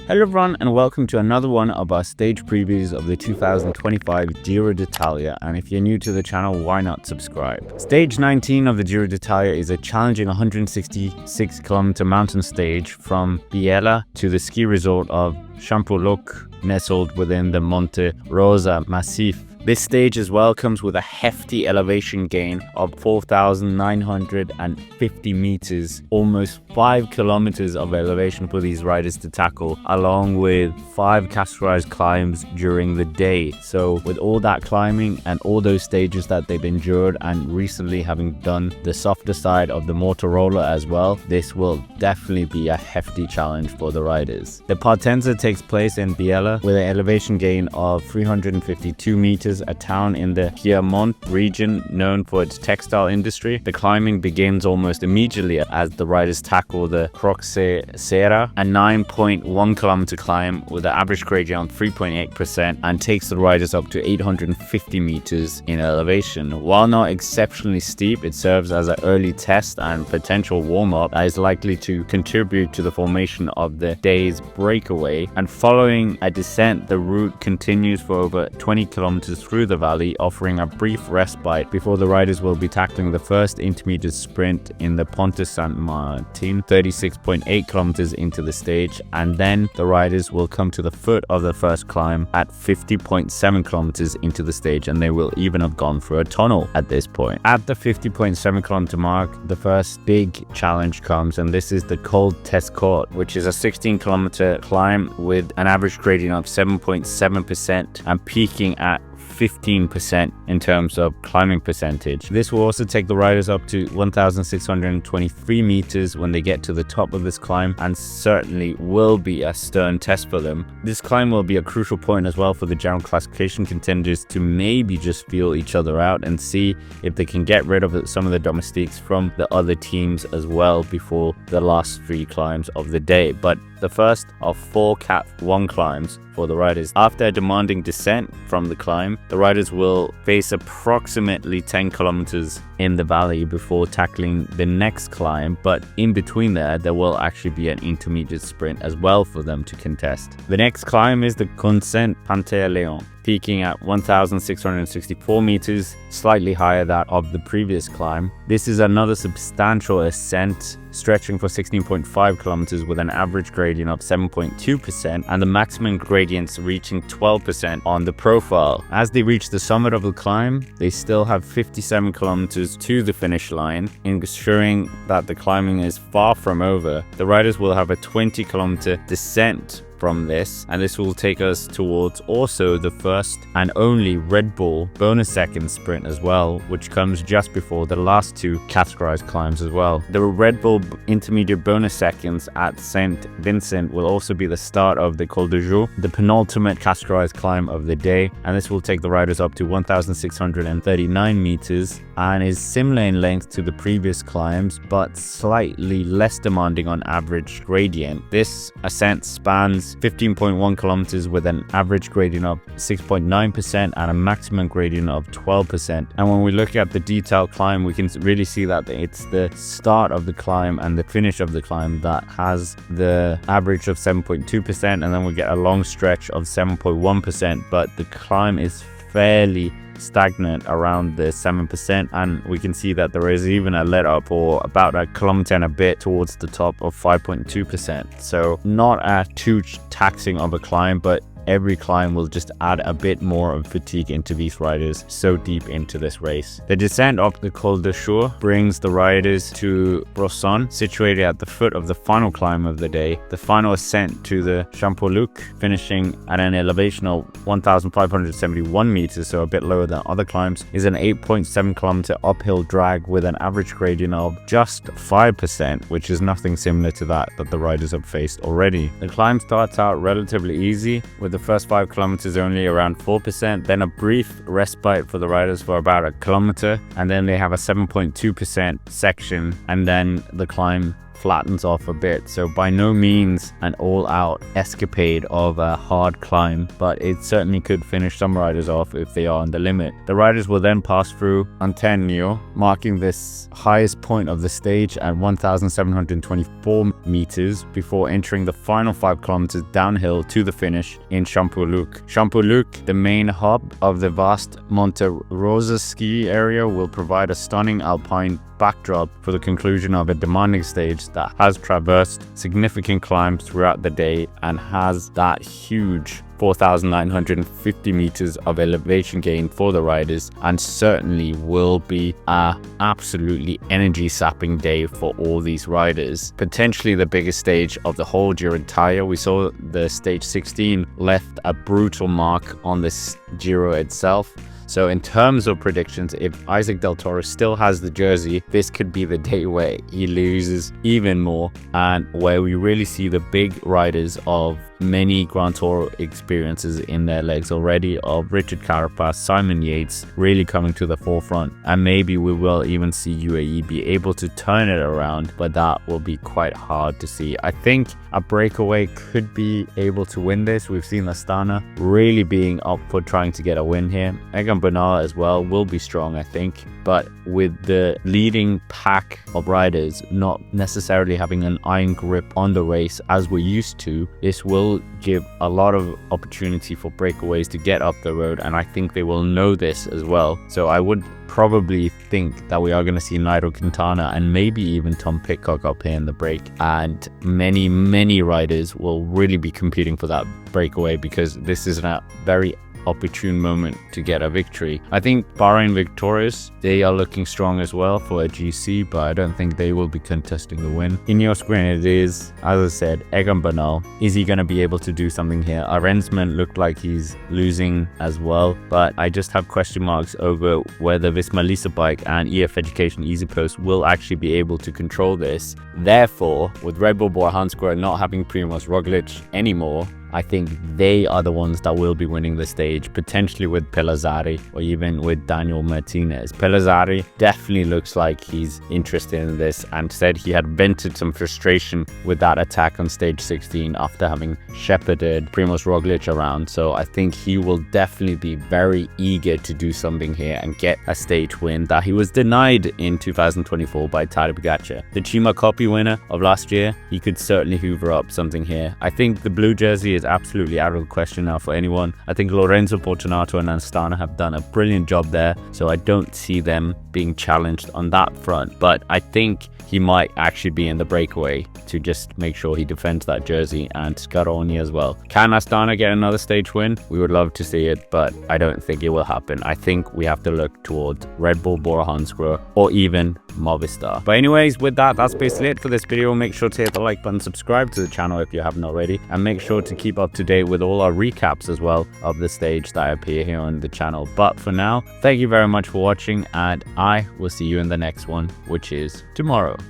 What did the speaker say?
Hello everyone and welcome to another one of our stage previews of the 2025 Giro d'Italia, and if you're new to the channel, why not subscribe? Stage 19 of the Giro d'Italia is a challenging 166km mountain stage from Biella to the ski resort of Champoluc, nestled within the Monte Rosa massif. This stage as well comes with a hefty elevation gain of 4,950 meters, almost 5 kilometers of elevation for these riders to tackle, along with 5 categorized climbs during the day. So with all that climbing and all those stages that they've endured, and recently having done the softer side of the Monte Rosa as well, this will definitely be a hefty challenge for the riders. The partenza takes place in Biella with an elevation gain of 352 meters, a town in the Piedmont region known for its textile industry. The climbing begins almost immediately as the riders tackle the Croce Serra, a 9.1 kilometer climb with an average gradient of 3.8%, and takes the riders up to 850 meters in elevation. While not exceptionally steep, it serves as an early test and potential warm-up that is likely to contribute to the formation of the day's breakaway. And following a descent, the route continues for over 20 kilometers through the valley, offering a brief respite before the riders will be tackling the first intermediate sprint in the Pante St. Martin, 36.8 kilometers into the stage, and then the riders will come to the foot of the first climb at 50.7 kilometers into the stage, and they will even have gone through a tunnel at this point. At the 50.7 kilometer mark, the first big challenge comes, and this is the Col de Jo, which is a 16 kilometer climb with an average gradient of 7.7% and peaking at 15% in terms of climbing percentage. This will also take the riders up to 1,623 meters when they get to the top of this climb, and certainly will be a stern test for them. This climb will be a crucial point as well for the general classification contenders to maybe just feel each other out and see if they can get rid of some of the domestiques from the other teams as well before the last 3 climbs of the day. But the first of 4 Cat 1 climbs for the riders. After a demanding descent from the climb, the riders will face approximately 10 kilometers in the valley before tackling the next climb, but in between there will actually be an intermediate sprint as well for them to contest. The next climb is the Ascent Pante, peaking at 1,664 meters, slightly higher that of the previous climb. This is another substantial ascent stretching for 16.5 kilometers with an average gradient of 7.2% and the maximum gradients reaching 12% on the profile. As they reach the summit of the climb, they still have 57 kilometers to the finish line, ensuring that the climbing is far from over. The riders will have a 20 kilometer descent from this, and this will take us towards also the first and only Red Bull bonus second sprint as well, which comes just before the last 2 categorized climbs as well. The Red Bull intermediate bonus seconds at St. Vincent will also be the start of the Col de Jo, the penultimate categorized climb of the day, and this will take the riders up to 1,639 meters and is similar in length to the previous climbs but slightly less demanding on average gradient. This ascent spans 15.1 kilometers with an average gradient of 6.9% and a maximum gradient of 12%. And when we look at the detailed climb, we can really see that it's the start of the climb and the finish of the climb that has the average of 7.2%, and then we get a long stretch of 7.1%, but the climb is fairly stagnant around the 7%, and we can see that there is even a let up or about a kilometer and a bit towards the top of 5.2%. So not a too taxing of a climb, but every climb will just add a bit more of fatigue into these riders so deep into this race. The descent of the Col de Jo brings the riders to Brosson, situated at the foot of the final climb of the day. The final ascent to the Champoluc, finishing at an elevation of 1,571 meters, so a bit lower than other climbs, is an 8.7 kilometer uphill drag with an average gradient of just 5%, which is nothing similar to that the riders have faced already. The climb starts out relatively easy, with the first 5 kilometers only around 4%, then a brief respite for the riders for about a kilometer, and then they have a 7.2% section, and then the climb flattens off a bit. So by no means an all-out escapade of a hard climb, but it certainly could finish some riders off if they are on the limit. The riders will then pass through Antenio, marking this highest point of the stage at 1,724 meters before entering the final 5 kilometers downhill to the finish in Champoluc. Champoluc, the main hub of the vast Monte Rosa ski area, will provide a stunning alpine backdrop for the conclusion of a demanding stage that has traversed significant climbs throughout the day and has that huge 4,950 meters of elevation gain for the riders, and certainly will be a absolutely energy sapping day for all these riders. Potentially the biggest stage of the whole Giro d'Italia. We saw the stage 16 left a brutal mark on this Giro itself. So in terms of predictions, if Isaac Del Toro still has the jersey, this could be the day where he loses even more, and where we really see the big riders of many Grand Tour experiences in their legs already, of Richard Carapaz, Simon Yates really coming to the forefront. And maybe we will even see UAE be able to turn it around, but that will be quite hard to see. I think a breakaway could be able to win this. We've seen Astana really being up for trying to get a win here. Egan Bernal as well will be strong, I think. But with the leading pack of riders not necessarily having an iron grip on the race as we're used to, this will give a lot of opportunity for breakaways to get up the road, and I think they will know this as well. So I would probably think that we are going to see Nairo Quintana and maybe even Tom Pidcock up here in the break, and many riders will really be competing for that breakaway, because this is a very opportune moment to get a victory. I think Bahrain Victorious, they are looking strong as well for a GC, but I don't think they will be contesting the win. Ineos Grenadiers, as I said, Egan Bernal, is he going to be able to do something here? Arensman looked like he's losing as well, but I just have question marks over whether Visma Lease Bike and EF Education EasyPost will actually be able to control this. Therefore, with Red Bull Bora Hansgrohe not having Primoz Roglic anymore, I think they are the ones that will be winning the stage, potentially with Pellizzari or even with Daniel Martinez. Pellizzari definitely looks like he's interested in this and said he had vented some frustration with that attack on stage 16 after having shepherded Primoz Roglic around. So I think he will definitely be very eager to do something here and get a stage win that he was denied in 2024 by Tadej Pogačar. The Cima Coppi winner of last year, he could certainly hoover up something here. I think the blue jersey is absolutely out of the question now for anyone. I think Lorenzo Fortunato and Astana have done a brilliant job there, so I don't see them being challenged on that front. But I think he might actually be in the breakaway to just make sure he defends that jersey, and Scaroni as well. Can Astana get another stage win? We would love to see it, but I don't think it will happen. I think we have to look towards Red Bull Bora Hansgrohe or even Movistar. But anyways, with that, that's basically it for this video. Make sure to hit the like button, subscribe to the channel if you haven't already, and make sure to keep up to date with all our recaps as well of the stage that appear here on the channel. But for now, thank you very much for watching, and I will see you in the next one, which is tomorrow.